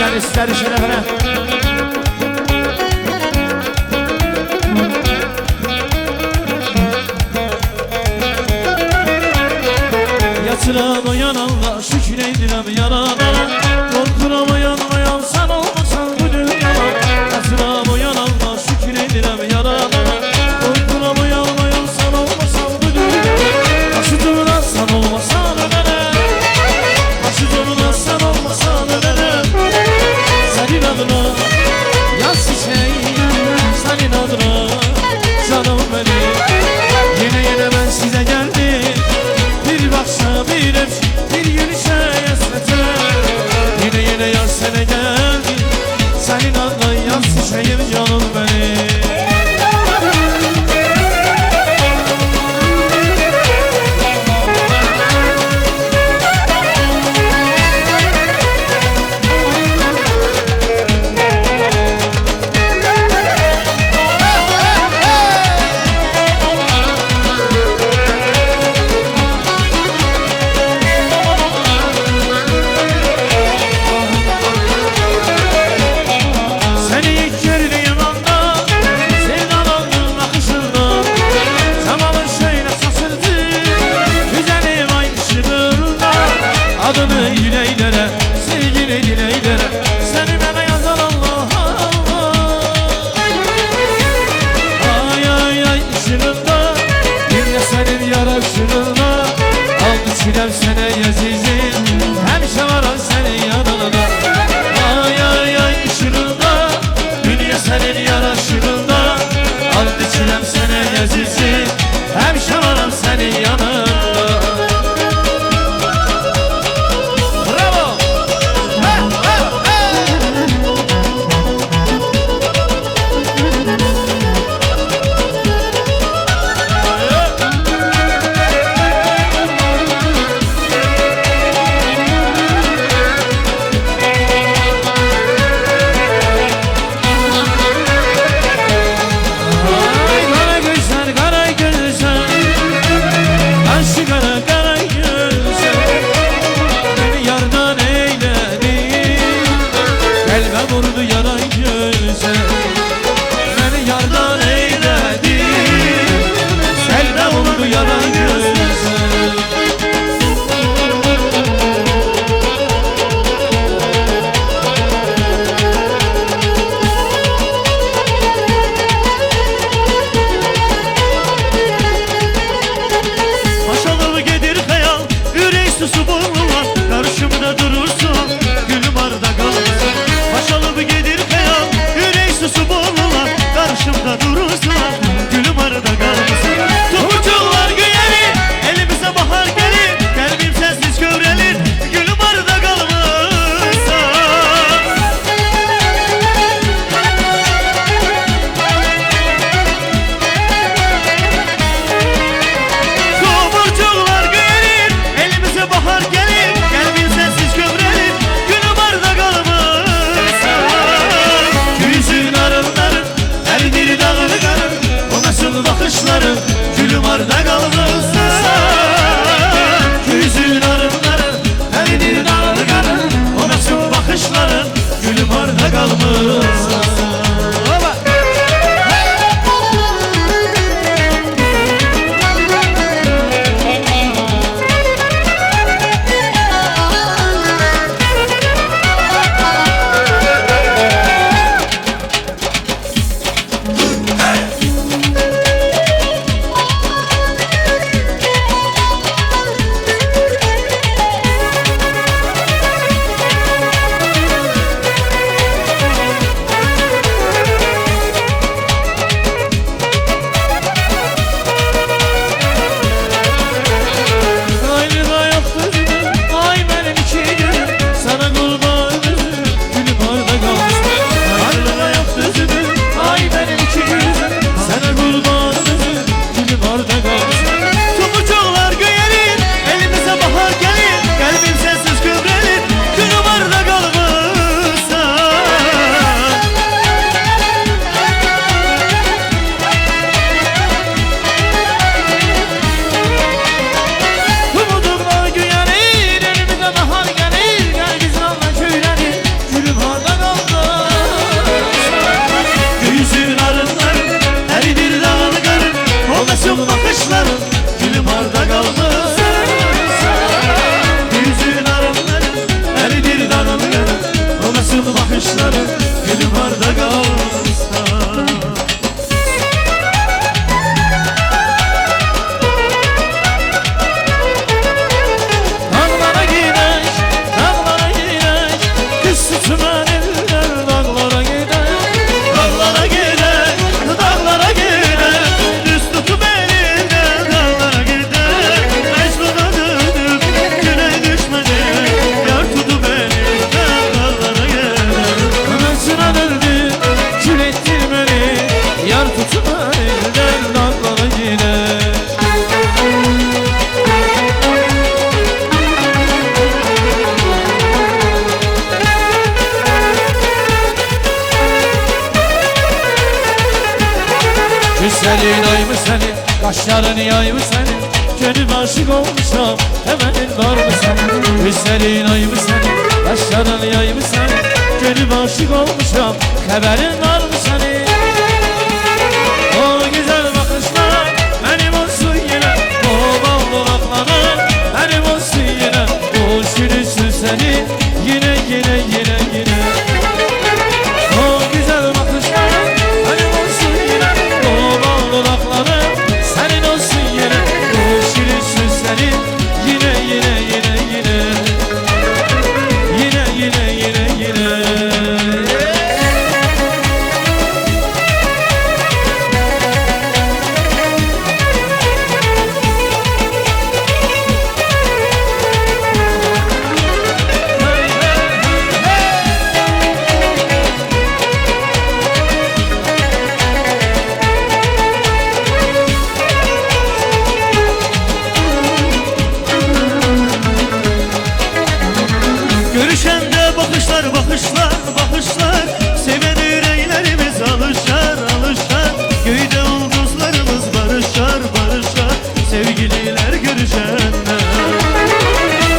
Gel ister şerefine. Yatıramayan Allah şükredirem yaradana. Korkturamayan mayan sen olmasan bu dünyada. Yatıramayan Allah şükredirem yaradana. Korkturamayan mayan sen olmasan bu dünyada. Başucumda sen olmasan ölene. Başucumda sen olmasan ölene. Senin adına yaz çiçeği, senin adına canım benim. Yine ben size geldim. Bir baksa bir öpsün, bir gülüşe esnete. Yine yaz sene geldi. Senin adına yaz çiçeğim canım benim. Adını yüreğlere, sevgili dileğlere, seni bana yazan Allah Allah. Ay ay ay ışığında, dünya senin yara ışığında. Aldı çilem sene yazizim, hemşe varan senin yanında. Ay ay ay ışığında, dünya senin yara ışığında. Aldı çilem sene yazizim, hemşe varan senin yanında. Vurdu yaray göze, beni yardan eyledi. Selve vurdu yaray göze. Maşallah gelir hayal, yürek susu bulunlar. Karşımda durursun, gülüm arda kalır. Maşallah gelir Gözlerin ay mı senin, kaşların yay mı senin? Gönlüm aşık olmuşam, hemenin var mı senin? Gözlerin ay mı senin, kaşların yay mı senin? Gönlüm aşık olmuşam, haberin var mı senin? O güzel bakışlar benim olsun yine, o bal dudakların benim olsun yine, o şirin seni yine yine yine yine. O güzel bakışlar benim olsun yine, o bal dudakların senin olsun yine, o şirin seni yine yine yine yine, yine yine yine yine. Görüşende bakışlar bakışlar bakışlar, seven yüreklerimiz alışar alışar. Köyde yıldızlarımız barışar barışar, sevgililer görüşende.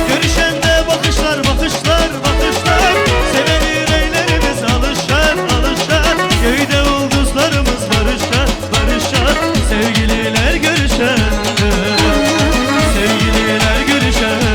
Görüşende bakışlar bakışlar bakışlar, seven yüreklerimiz alışar alışar. Köyde yıldızlarımız barışar barışar, sevgililer görüşende. Sevgililer görüşende.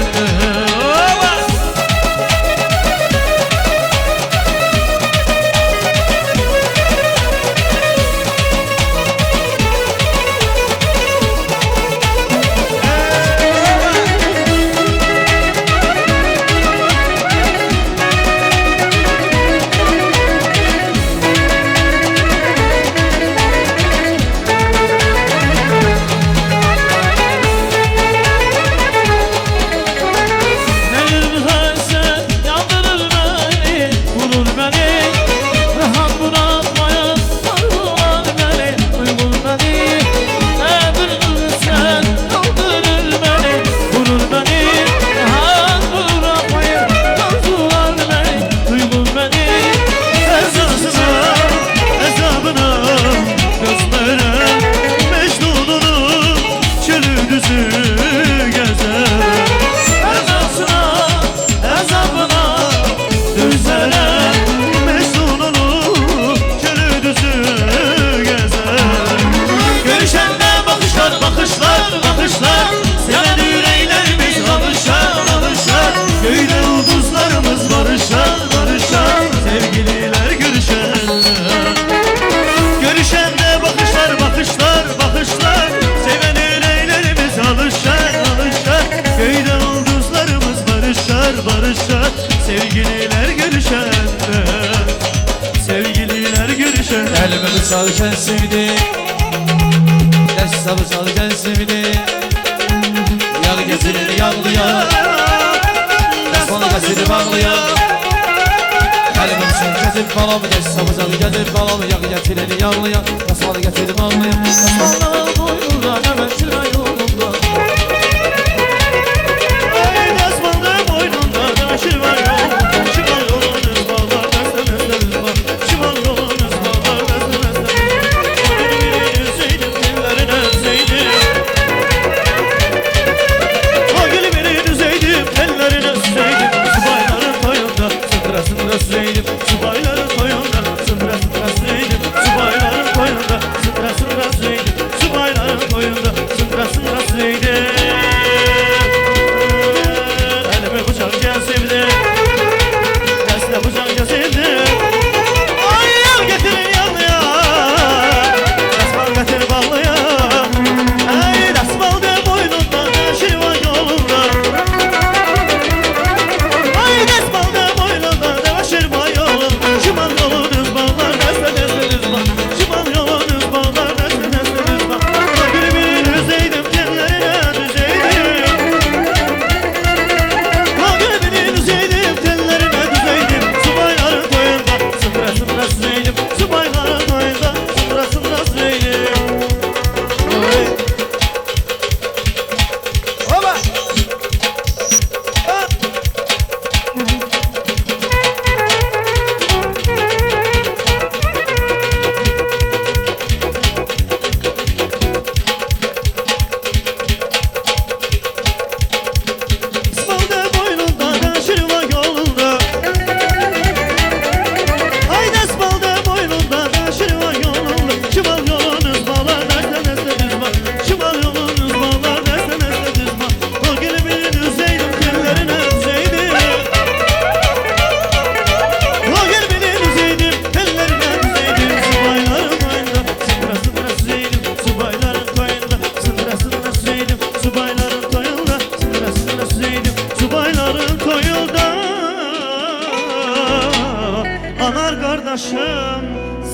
Barışar, sevgililer görüşende, sevgililer görüşende. Elimi çalken sevdi, destabı çalken sevdi. Yar getirir yağlıya, desmanı getirip ağlıya. Elimi çalken balamı, destabı çalken getirip balamı. Yar getirir yağlıya, desmanı getirip ağlıya. Desmanlar boynunda, hemen şuraya yolunda. Subayların koyunda sındıra sındıra süreydim. Subayların koyunda sındıra sındıra süreydim. Subayların koyunda sındıra sındıra yoldaşım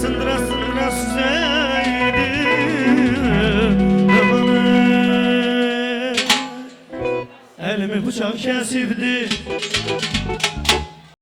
sındıra sındıra süzeydi. Aman elimi bıçak kesibdi.